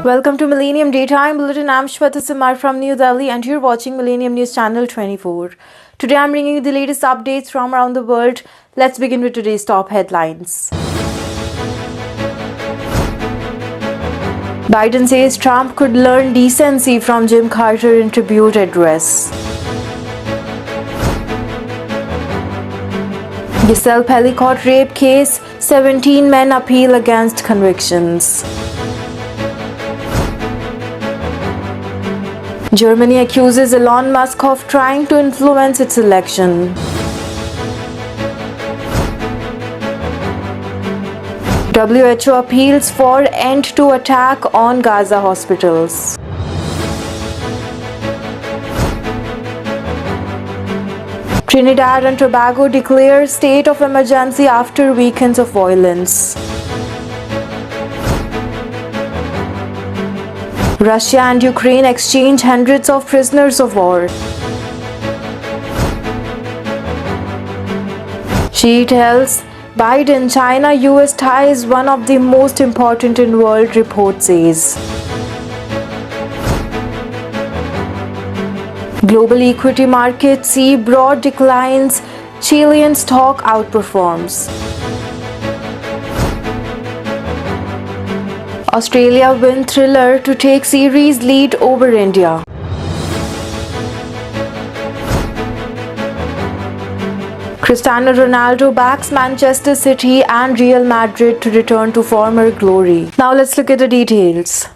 Welcome to Millennium Daytime Bulletin. I'm Shweta Simar from New Delhi and you're watching Millennium News Channel 24. Today I'm bringing you the latest updates from around the world. Let's begin with today's top headlines. Biden says Trump could learn decency from Jim Carter in tribute address. Giselle Pelicot rape case, 17 men appeal against convictions. Germany accuses Elon Musk of trying to influence its election. WHO appeals for end to attack on Gaza hospitals. Trinidad and Tobago declares state of emergency after weekends of violence. Russia and Ukraine exchange hundreds of prisoners of war. Xi tells Biden China-US tie is one of the most important in world, report says. Global equity markets see broad declines, Chilean stock outperforms. Australia win thriller to take series lead over India. Cristiano Ronaldo backs Manchester City and Real Madrid to return to former glory. Now let's look at the details.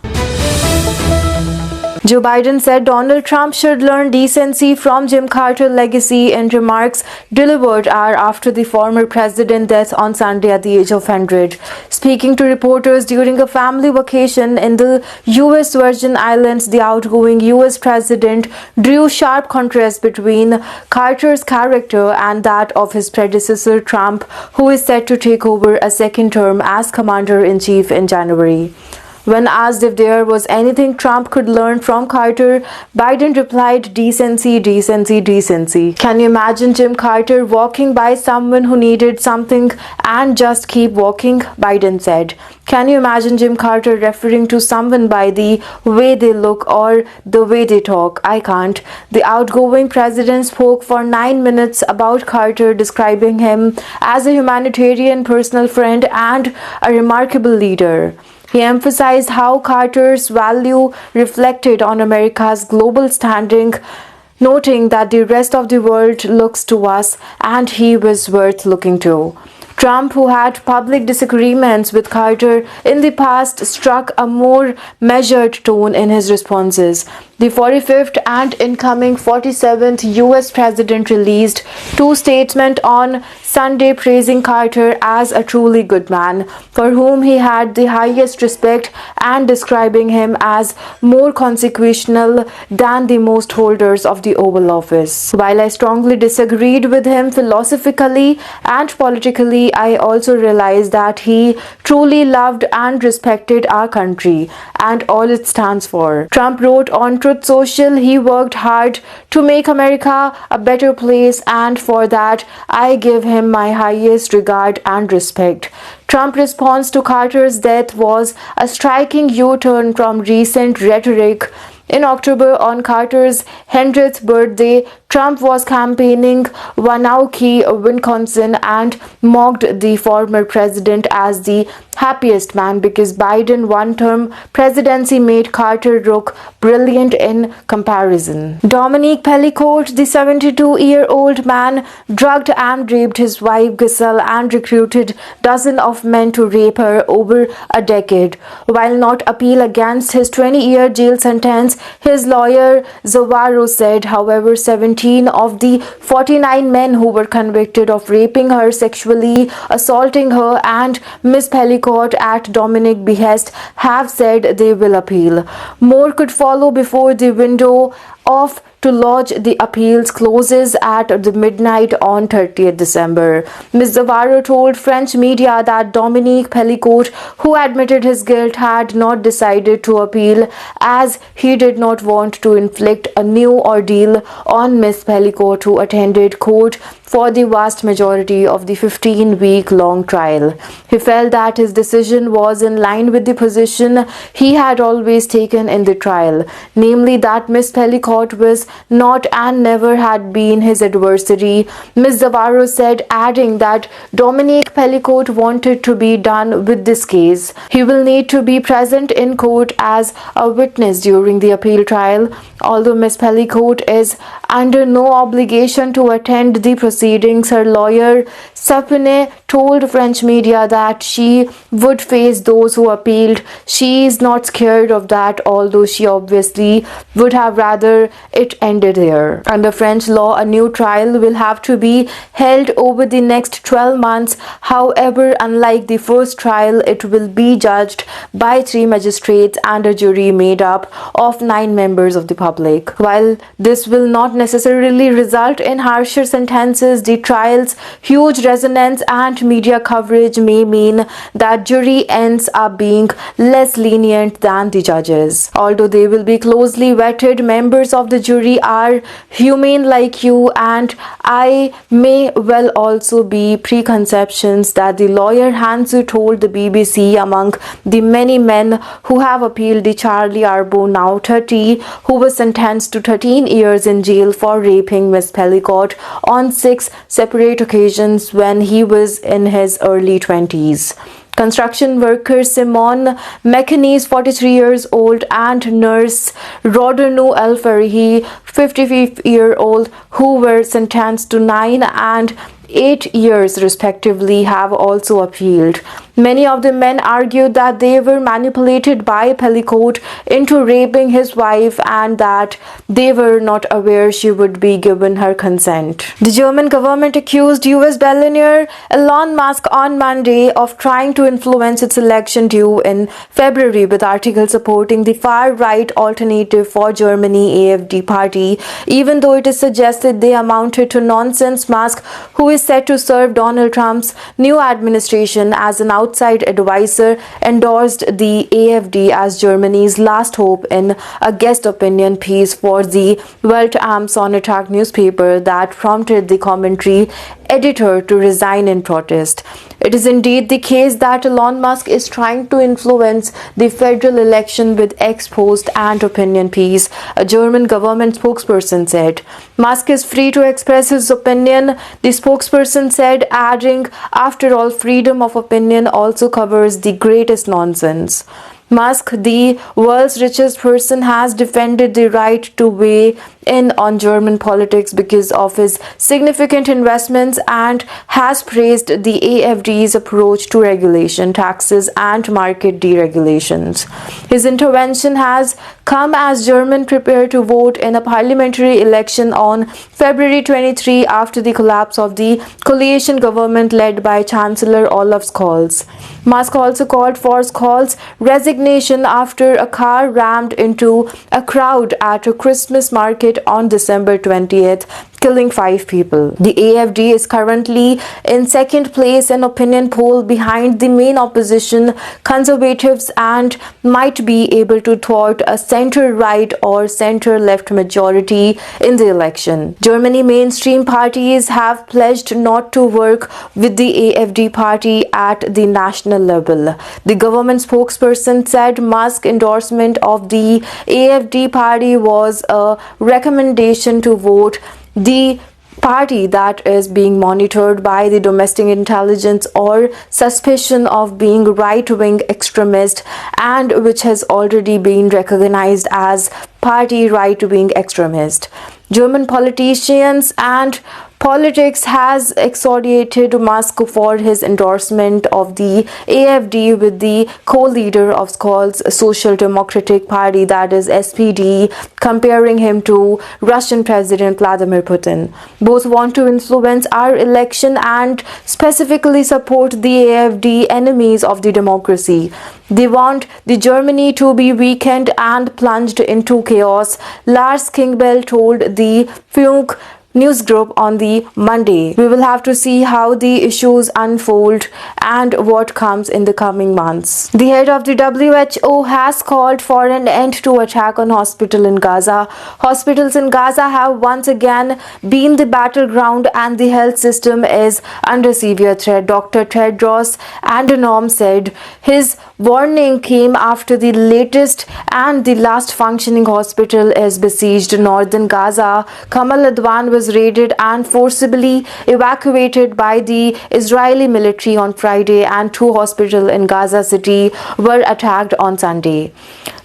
Joe Biden said Donald Trump should learn decency from Jim Carter legacy in remarks delivered hour after the former president's death on Sunday at the age of 100. Speaking to reporters during a family vacation in the U.S. Virgin Islands, the outgoing U.S. president drew sharp contrast between Carter's character and that of his predecessor Trump, who is set to take over a second term as commander-in-chief in January. When asked if there was anything Trump could learn from Carter, Biden replied, decency, decency, decency. Can you imagine Jim Carter walking by someone who needed something and just keep walking? Biden said. Can you imagine Jim Carter referring to someone by the way they look or the way they talk? I can't. The outgoing president spoke for 9 minutes about Carter, describing him as a humanitarian, personal friend, and a remarkable leader. He emphasized how Carter's value reflected on America's global standing, noting that the rest of the world looks to us and he was worth looking to. Trump, who had public disagreements with Carter in the past, struck a more measured tone in his responses. The 45th and incoming 47th U.S. president released two statements on Sunday praising Carter as a truly good man, for whom he had the highest respect, and describing him as more consequential than the most holders of the Oval Office. While I strongly disagreed with him philosophically and politically, I also realized that he truly loved and respected our country and all it stands for. Trump wrote on Truth Social, he worked hard to make America a better place, and for that I give him my highest regard and respect. Trump's response to Carter's death was a striking U-turn from recent rhetoric. In October, on Carter's 100th birthday, Trump was campaigning Waunakee, Wisconsin, and mocked the former president as the happiest man because Biden's one-term presidency made Carter look brilliant in comparison. Dominique Pelicot, the 72-year-old man, drugged and raped his wife Giselle and recruited dozens of men to rape her over a decade. While not appeal against his 20-year jail sentence, his lawyer Zavaro said, however, 17 of the 49 men who were convicted of raping her, sexually assaulting her, and Ms. Pelicot at Dominique's behest have said they will appeal. More could follow before the window of to lodge the appeals closes at the midnight on 30th December. Ms. Zavaro told French media that Dominique Pelicot, who admitted his guilt, had not decided to appeal as he did not want to inflict a new ordeal on Ms. Pelicot, who attended court for the vast majority of the 15-week-long trial. He felt that his decision was in line with the position he had always taken in the trial, namely that Ms. Pellicott was not and never had been his adversary. Ms. Zavarro said, adding that Dominique Pellicott wanted to be done with this case. He will need to be present in court as a witness during the appeal trial. Although Ms. Pellicott is under no obligation to attend the proceedings, her lawyer Sapine told French media that she would face those who appealed. She is not scared of that, although she obviously would have rather it ended there. Under French law, a new trial will have to be held over the next 12 months. However, unlike the first trial, it will be judged by 3 magistrates and a jury made up of 9 members of the public. While this will not necessarily result in harsher sentences, the trial's huge resonance and media coverage may mean that jury ends up being less lenient than the judges. Although they will be closely vetted, members of the jury are humane like you and I. May well also be preconceptions that the lawyer Hansu told the BBC. Among the many men who have appealed, the Charlie Arbo, now 30, who was sentenced to 13 years in jail for raping Ms. Pellicott on 6 separate occasions when he was in his early 20s. Construction worker Simone McKinney, 43 years old, and nurse Rodonu El Farihi, 55-year-old, who were sentenced to 9 and 8 years respectively, have also appealed. Many of the men argued that they were manipulated by Pellicott into raping his wife and that they were not aware she would be given her consent. The German government accused US billionaire Elon Musk on Monday of trying to influence its election due in February with articles supporting the far-right Alternative for Germany AfD party, even though it is suggested they amounted to nonsense. Musk, who is set to serve Donald Trump's new administration as an outside advisor, endorsed the AfD as Germany's last hope in a guest opinion piece for the Welt am Sonntag newspaper that prompted the commentary editor to resign in protest. It is indeed the case that Elon Musk is trying to influence the federal election with ex post and opinion piece, a German government spokesperson said. Musk is free to express his opinion, the spokesperson said, adding, after all, freedom of opinion also covers the greatest nonsense. Musk, the world's richest person, has defended the right to weigh in on German politics because of his significant investments and has praised the AfD's approach to regulation, taxes, and market deregulations. His intervention has come as Germans prepare to vote in a parliamentary election on February 23 after the collapse of the coalition government led by Chancellor Olaf Scholz. Musk also called for Scholz's resignation after a car rammed into a crowd at a Christmas market on December 20th, killing 5 people. The AfD is currently in second place in opinion poll behind the main opposition, Conservatives, and might be able to thwart a center-right or center-left majority in the election. Germany mainstream parties have pledged not to work with the AfD party at the national level. The government spokesperson said Musk's endorsement of the AfD party was a recommendation to vote the party that is being monitored by the domestic intelligence or suspicion of being right-wing extremist and which has already been recognized as party right-wing extremist. German politicians and politics has exonerated Musk for his endorsement of the AfD with the co-leader of Scholz's Social Democratic Party, that is SPD, comparing him to Russian President Vladimir Putin. Both want to influence our election and specifically support the AfD, enemies of the democracy. They want the Germany to be weakened and plunged into chaos, Lars Klingbeil told the Funk news group on the Monday. We will have to see how the issues unfold and what comes in the coming months. The head of the WHO has called for an end to attack on hospitals in Gaza. Hospitals in Gaza have once again been the battleground and the health system is under severe threat. Dr. Tedros Adhanom said his warning came after the latest and the last functioning hospital is besieged. Northern Gaza, Kamal Adwan was raided and forcibly evacuated by the Israeli military on Friday, and two hospitals in Gaza City were attacked on Sunday.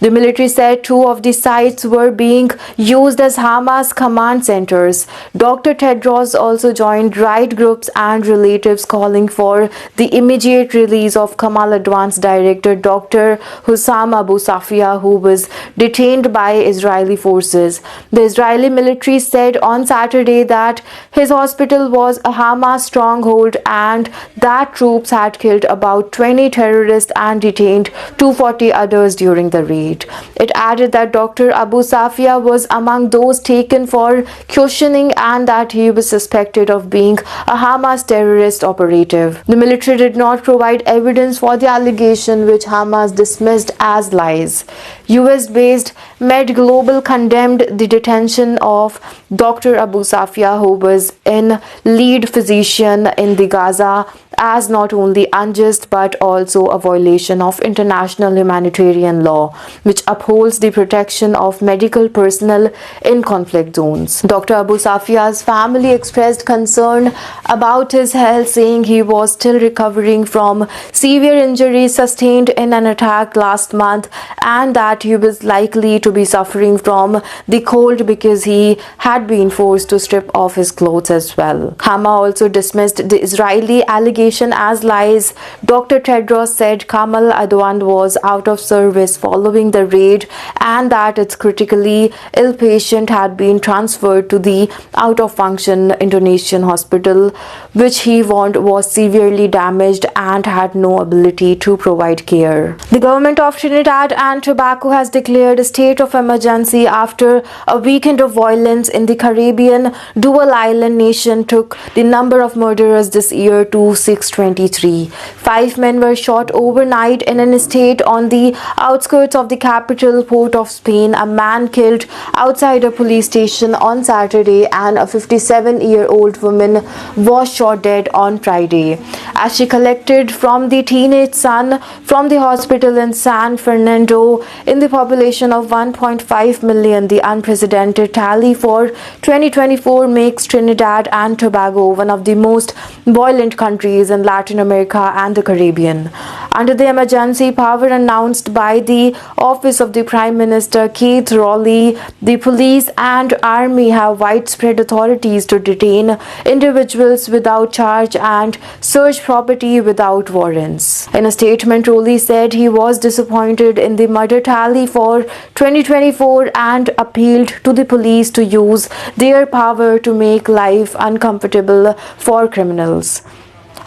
The military said two of the sites were being used as Hamas command centers. Dr. Tedros also joined right groups and relatives calling for the immediate release of Kamal Adwan's director, Dr. Hussam Abu Safia, who was detained by Israeli forces. The Israeli military said on Saturday that his hospital was a Hamas stronghold and that troops had killed about 20 terrorists and detained 240 others during the raid. It added that Dr. Abu Safia was among those taken for questioning and that he was suspected of being a Hamas terrorist operative. The military did not provide evidence for the allegation, which Hamas dismissed as lies. US-based Med Global condemned the detention of Dr. Abu Safia, who was in lead physician in the Gaza, as not only unjust but also a violation of international humanitarian law, which upholds the protection of medical personnel in conflict zones. Dr. Abu Safia's family expressed concern about his health, saying he was still recovering from severe injuries sustained in an attack last month and that he was likely to be suffering from the cold because he had been forced to strip off his clothes as well. Hamas also dismissed the Israeli allegation as lies. Dr. Tedros said Kamal Adwan was out of service following the raid and that its critically ill patient had been transferred to the out-of-function Indonesian hospital, which he warned was severely damaged and had no ability to provide care. The government of Trinidad and Tobago has declared a state of emergency after a weekend of violence in the Caribbean dual island nation took the number of murderers this year to 623. 5 men were shot overnight in an estate on the outskirts of the capital port of Spain. A man killed outside a police station on Saturday and a 57-year-old woman was shot dead on Friday as she collected from the teenage son from the hospital in San Fernando. In the population of 1.5 million, the unprecedented tally for 2024 makes Trinidad and Tobago one of the most violent countries in Latin America and the Caribbean. Under the emergency power announced by the Office of the Prime Minister, Keith Rowley, the police and army have widespread authorities to detain individuals without charge and search property without warrants. In a statement, Rowley said he was disappointed in the murder tally for 2024 and appealed to the police to use their power to make life uncomfortable for criminals.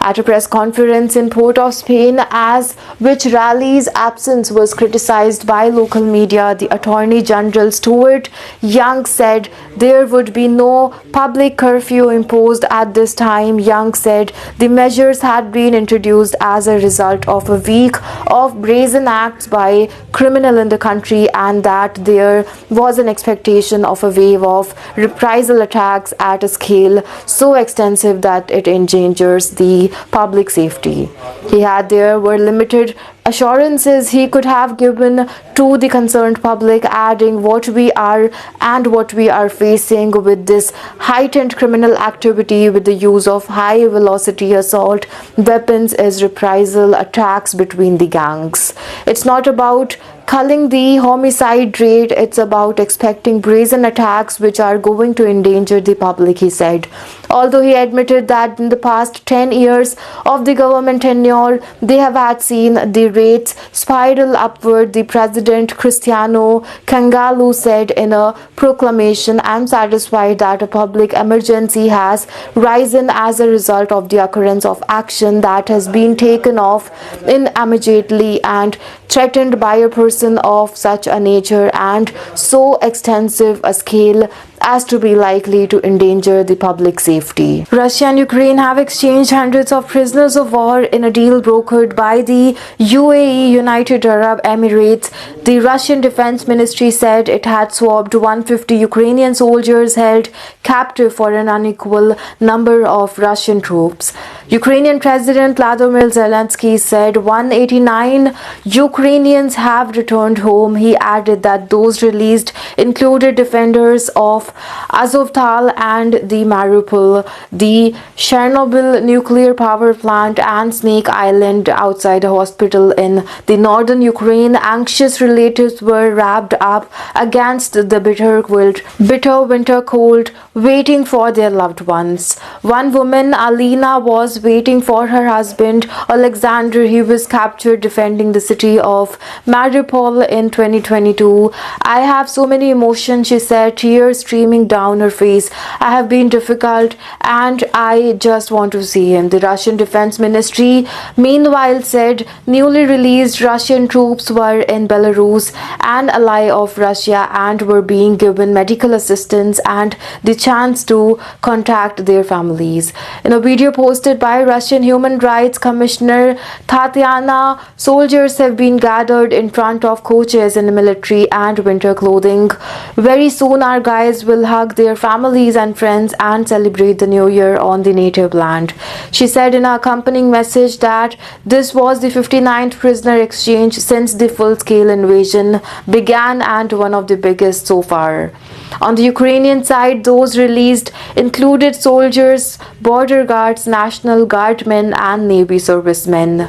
At a press conference in Port of Spain, as which Rowley's absence was criticized by local media, the Attorney General Stuart Young said there would be no public curfew imposed at this time. Young said the measures had been introduced as a result of a week of brazen acts by criminals in the country and that there was an expectation of a wave of reprisal attacks at a scale so extensive that it endangers the public safety. He had there were limited assurances he could have given to the concerned public, adding what we are facing with this heightened criminal activity with the use of high velocity assault weapons is reprisal attacks between the gangs. It's not about culling the homicide rate, it's about expecting brazen attacks which are going to endanger the public, he said. Although he admitted that in the past 10 years of the government tenure, they have had seen the rates spiral upward, the president Cristiano Kangalu said in a proclamation, "I'm satisfied that a public emergency has risen as a result of the occurrence of action that has been taken off immediately and threatened by a person of such a nature and so extensive a scale as to be likely to endanger the public safety. Russia and Ukraine have exchanged hundreds of prisoners of war in a deal brokered by the UAE, United Arab Emirates. The Russian Defense Ministry said it had swapped 150 Ukrainian soldiers held captive for an unequal number of Russian troops. Ukrainian President Vladimir Zelensky said 189 Ukrainians have returned home. He added that those released included defenders of Azovstal and the Mariupol, the Chernobyl nuclear power plant, and Snake Island outside a hospital in the northern Ukraine. Anxious relatives were wrapped up against the bitter winter cold, waiting for their loved ones. One woman, Alina, was waiting for her husband, Alexander. He was captured defending the city of Mariupol in 2022. I have so many emotions, she said, tears streaming down her face. I have been difficult and I just want to see him. The Russian Defense Ministry, meanwhile, said newly released Russian troops were in Belarus, an ally of Russia, and were being given medical assistance and the chance to contact their families. In a video posted by Russian Human Rights Commissioner Tatiana, soldiers have been gathered in front of coaches in military and winter clothing. Very soon our guys will hug their families and friends and celebrate the new year on the native land. She said in an accompanying message that this was the 59th prisoner exchange since the full-scale invasion began and one of the biggest so far. On the Ukrainian side, those released included soldiers, border guards, National Guardmen, and Navy servicemen.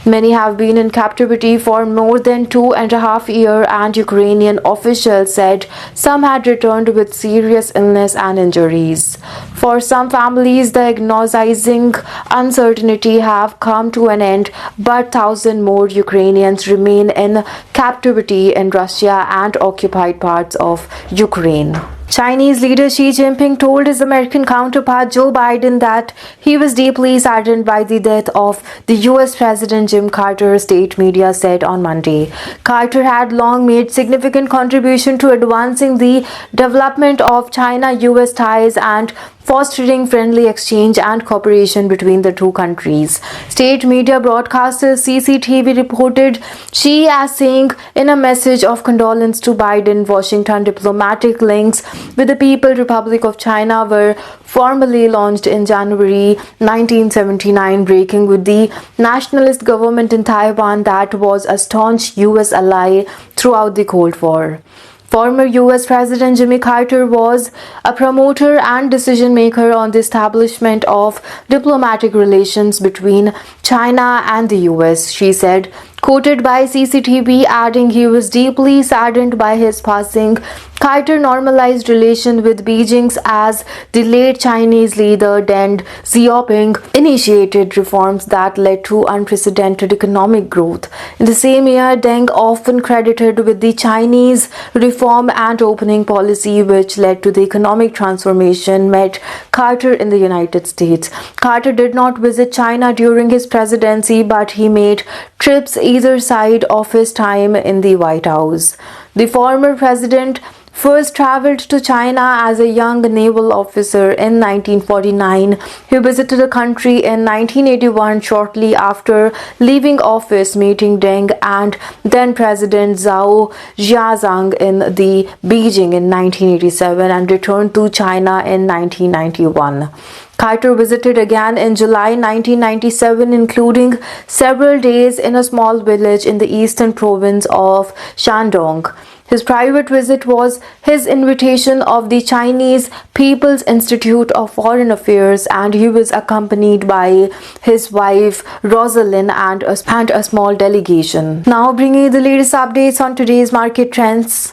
Many have been in captivity for more than 2.5 years, and Ukrainian officials said some had returned with serious illness and injuries. For some families, the agonizing uncertainty have come to an end, but thousands more Ukrainians remain in captivity in Russia and occupied parts of Ukraine. Chinese leader Xi Jinping told his American counterpart Joe Biden that he was deeply saddened by the death of the US President Jimmy Carter, state media said on Monday. Carter had long made significant contribution to advancing the development of China-US ties and fostering friendly exchange and cooperation between the two countries. State media broadcaster CCTV reported Xi as saying in a message of condolence to Biden, Washington diplomatic links with the People's Republic of China were formally launched in January 1979, breaking with the nationalist government in Taiwan that was a staunch US ally throughout the Cold War. Former US President Jimmy Carter was a promoter and decision maker on the establishment of diplomatic relations between China and the US, she said, quoted by CCTV, adding he was deeply saddened by his passing. Carter normalized relations with Beijing as the late Chinese leader Deng Xiaoping initiated reforms that led to unprecedented economic growth. In the same year, Deng, often credited with the Chinese reform and opening policy which led to the economic transformation, met Carter in the United States. Carter did not visit China during his presidency, but he made trips either side of his time in the White House. The former president first traveled to China as a young naval officer in 1949. He visited the country in 1981 shortly after leaving office, meeting Deng and then President Zhao Ziyang in the Beijing in 1987 and returned to China in 1991. Carter visited again in July 1997, including several days in a small village in the eastern province of Shandong. His private visit was his invitation of the Chinese People's Institute of Foreign Affairs, and he was accompanied by his wife Rosalind and a small delegation. Now bringing the latest updates on today's market trends.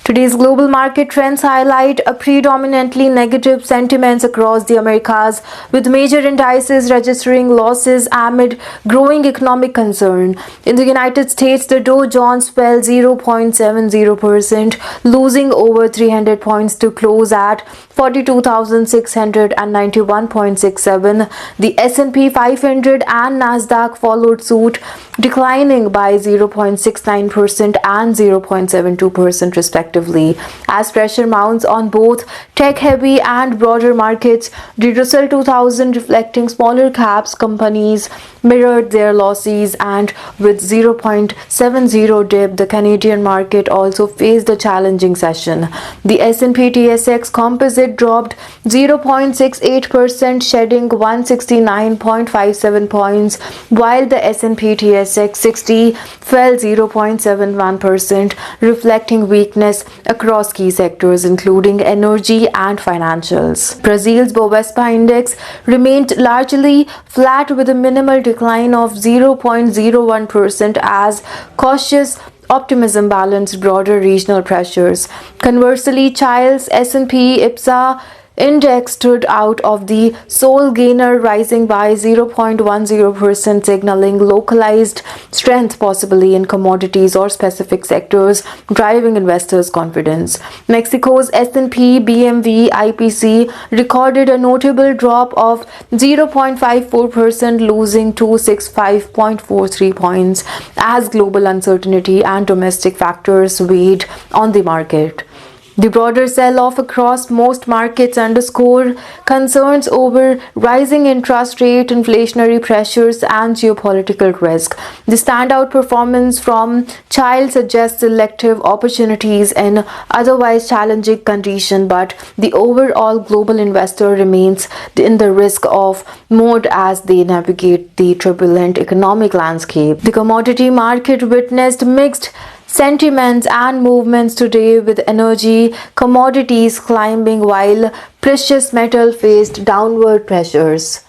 Today's global market trends highlight a predominantly negative sentiments across the Americas, with major indices registering losses amid growing economic concern. In the United States, the Dow Jones fell 0.70%, losing over 300 points to close at 42,691.67. The S&P 500 and Nasdaq followed suit, declining by 0.69% and 0.72% respectively. respectively. As pressure mounts on both tech-heavy and broader markets, the Russell 2000 reflecting smaller caps companies mirrored their losses, and with 0.70 dip, the Canadian market also faced a challenging session. The S&P TSX Composite dropped 0.68%, shedding 169.57 points, while the S&P TSX 60 fell 0.71%, reflecting weakness across key sectors including energy and financials. Brazil's Bovespa index remained largely flat with a minimal decline of 0.01% as cautious optimism balanced broader regional pressures. Conversely, Chile's S&P IPSA index stood out of the sole gainer, rising by 0.10%, signaling localized strength possibly in commodities or specific sectors, driving investors' confidence. Mexico's S&P BMV IPC recorded a notable drop of 0.54%, losing 265.43 points as global uncertainty and domestic factors weighed on the market. The broader sell-off across most markets underscore concerns over rising interest rate, inflationary pressures, and geopolitical risk. The standout performance from Chile suggests selective opportunities in otherwise challenging conditions, but the overall global investor remains in the risk-off mode as they navigate the turbulent economic landscape. The commodity market witnessed mixed sentiments and movements today, with energy commodities climbing while precious metal faced downward pressures.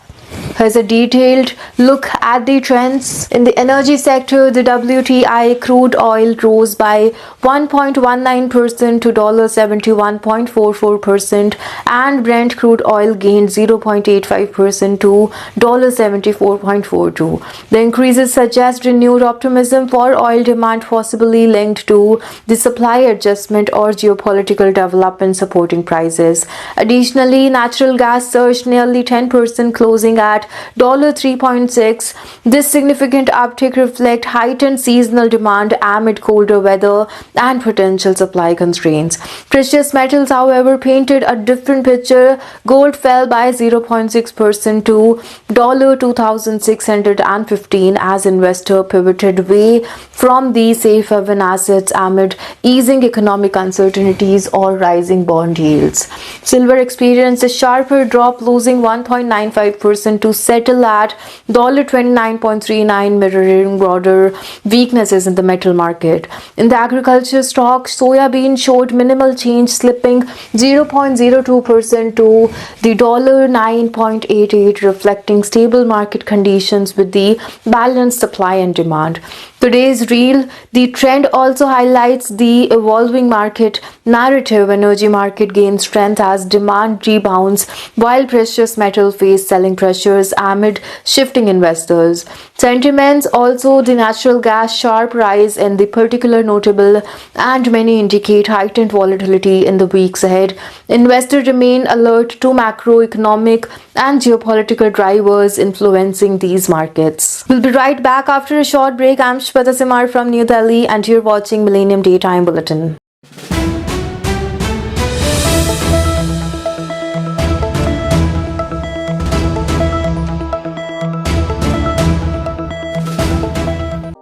Here's a detailed look at the trends. In the energy sector, the WTI crude oil rose by 1.19% to $71.44%, and Brent crude oil gained 0.85% to $74.42. The increases suggest renewed optimism for oil demand, possibly linked to the supply adjustment or geopolitical development supporting prices. Additionally, natural gas surged nearly 10%, closing at $3.6. This significant uptick reflects heightened seasonal demand amid colder weather and potential supply constraints. Precious metals, however, painted a different picture. Gold fell by 0.6% to $2,615 as investors pivoted away from the safe haven assets amid easing economic uncertainties or rising bond yields. Silver experienced a sharper drop, losing 1.95% to settle at $29.39, mirroring broader weaknesses in the metal market. In the agriculture stock, soybean showed minimal change, slipping 0.02% to the $9.88, reflecting stable market conditions with the balanced supply and demand. Today's reel, the trend also highlights the evolving market narrative. Energy market gains strength as demand rebounds, while precious metal face selling pressures amid shifting investors sentiments. Also, the natural gas sharp rise in the particular notable, and many indicate heightened volatility in the weeks ahead. Investors remain alert to macroeconomic and geopolitical drivers influencing these markets. We'll be right back after a short break. I'm Shweta Simar from New Delhi, and you're watching Millennium Daytime Bulletin.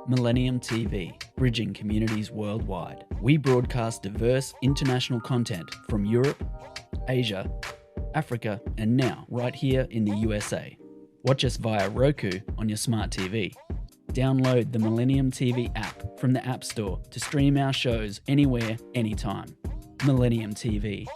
Millennium TV, bridging communities worldwide. We broadcast diverse international content from Europe, Asia, Africa, and now right here in the USA. Watch us via Roku on your smart TV. Download the Millennium TV app from the App Store to stream our shows anywhere, anytime. Millennium TV.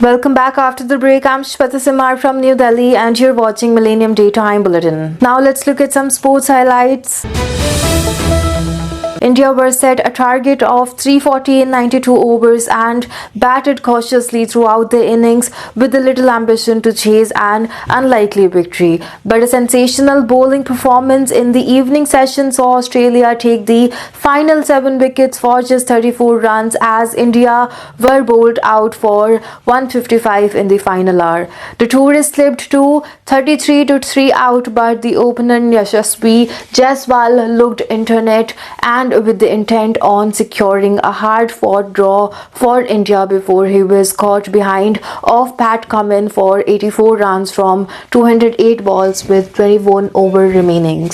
Welcome back after the break. I'm Shweta Simar from New Delhi, and you're watching Millennium Daytime Bulletin. Now let's look at some sports highlights. India were set a target of 340 in 92 overs and batted cautiously throughout the innings with a little ambition to chase an unlikely victory. But a sensational bowling performance in the evening session saw Australia take the final 7 wickets for just 34 runs as India were bowled out for 155 in the final hour. The tourists slipped to 33 to 3 out, but the opener Yashasvi Jaiswal looked internet and with the intent on securing a hard-fought draw for India before he was caught behind off Pat Cummins for 84 runs from 208 balls with 21 over remaining.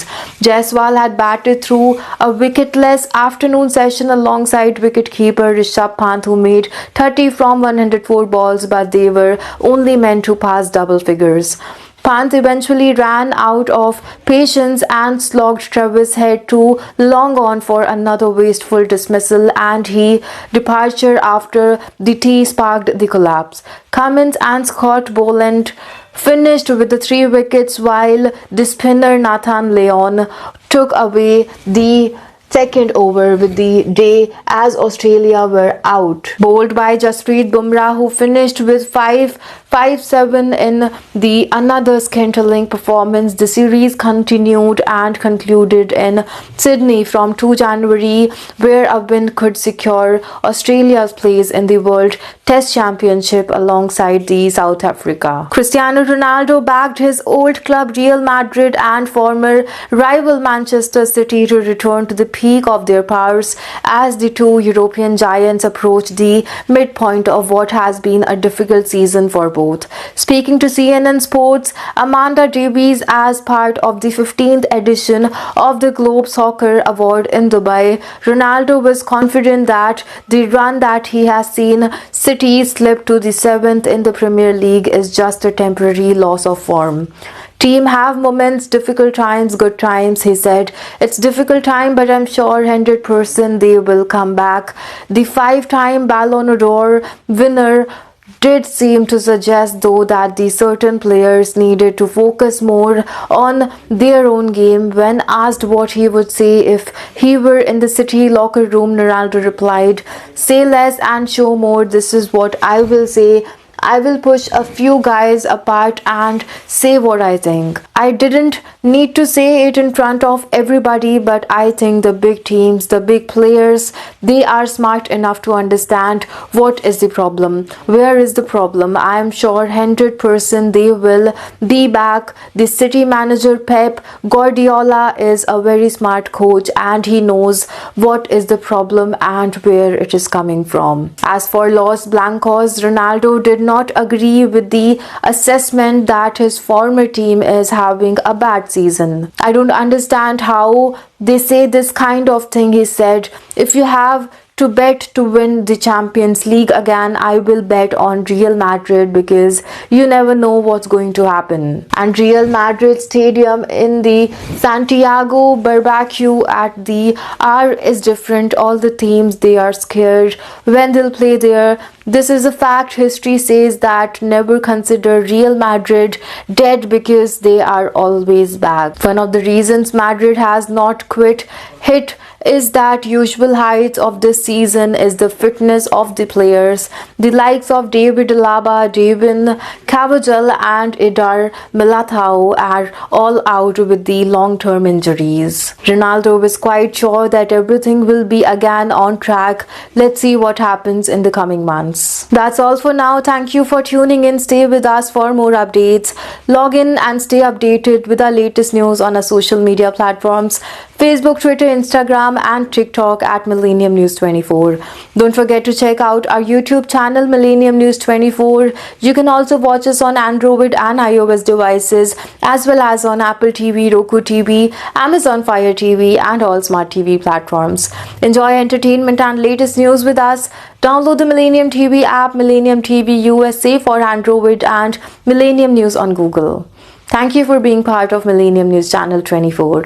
Jaiswal had batted through a wicketless afternoon session alongside wicketkeeper Rishabh Pant, who made 30 from 104 balls, but they were only meant to pass double figures. Pant eventually ran out of patience and slogged Travis Head to long on for another wasteful dismissal, and his departure after the tee sparked the collapse. Cummins and Scott Boland finished with the 3 wickets, while the spinner Nathan Lyon took away the second over with the day as Australia were out. Bowled by Jasprit Bumrah, who finished with 5-7 in the another scintillating performance, the series continued and concluded in Sydney from 2 January, where a win could secure Australia's place in the World Test Championship alongside the South Africa. Cristiano Ronaldo backed his old club Real Madrid and former rival Manchester City to return to the peak of their powers as the two European giants approach the midpoint of what has been a difficult season for both. Speaking to CNN Sports, Amanda Davies, as part of the 15th edition of the Globe Soccer Award in Dubai, Ronaldo was confident that the run that he has seen City slip to the 7th in the Premier League is just a temporary loss of form. Team have moments, difficult times, good times, he said. It's difficult time, but I'm sure 100% they will come back. The 5-time Ballon d'Or winner did seem to suggest, though, that the certain players needed to focus more on their own game. When asked what he would say if he were in the City locker room, Ronaldo replied, "Say less and show more. This is what I will say. I will push a few guys apart and say what I think. I didn't need to say it in front of everybody, but I think the big teams, the big players, they are smart enough to understand what is the problem. Where is the problem? I am sure 100% they will be back. The City manager Pep Guardiola is a very smart coach and he knows what is the problem and where it is coming from." As for Los Blancos, Ronaldo did not agree with the assessment that his former team is having a bad season. "I don't understand how they say this kind of thing," he said. "If you have to bet to win the Champions League again, I will bet on Real Madrid because you never know what's going to happen." And Real Madrid Stadium in the Santiago Bernabeu at the R is different. All the teams, they are scared when they'll play there. This is a fact. History says that never consider Real Madrid dead because they are always back. One of the reasons Madrid has not quite hit is that usual heights of this season is the fitness of the players. The likes of David Alaba, David Carvajal and Eder Militao are all out with the long-term injuries. Ronaldo was quite sure that everything will be again on track. Let's see what happens in the coming months. That's all for now. Thank you for tuning in. Stay with us for more updates. Log in and stay updated with our latest news on our social media platforms: Facebook, Twitter, Instagram and TikTok at Millennium News 24. Don't forget to check out our YouTube channel Millennium News 24. You can also watch us on Android and iOS devices as well as on Apple TV, Roku TV, Amazon Fire TV and all smart TV platforms. Enjoy entertainment and latest news with us. Download the Millennium TV app, Millennium TV USA for Android and Millennium News on Google. Thank you for being part of Millennium News Channel 24.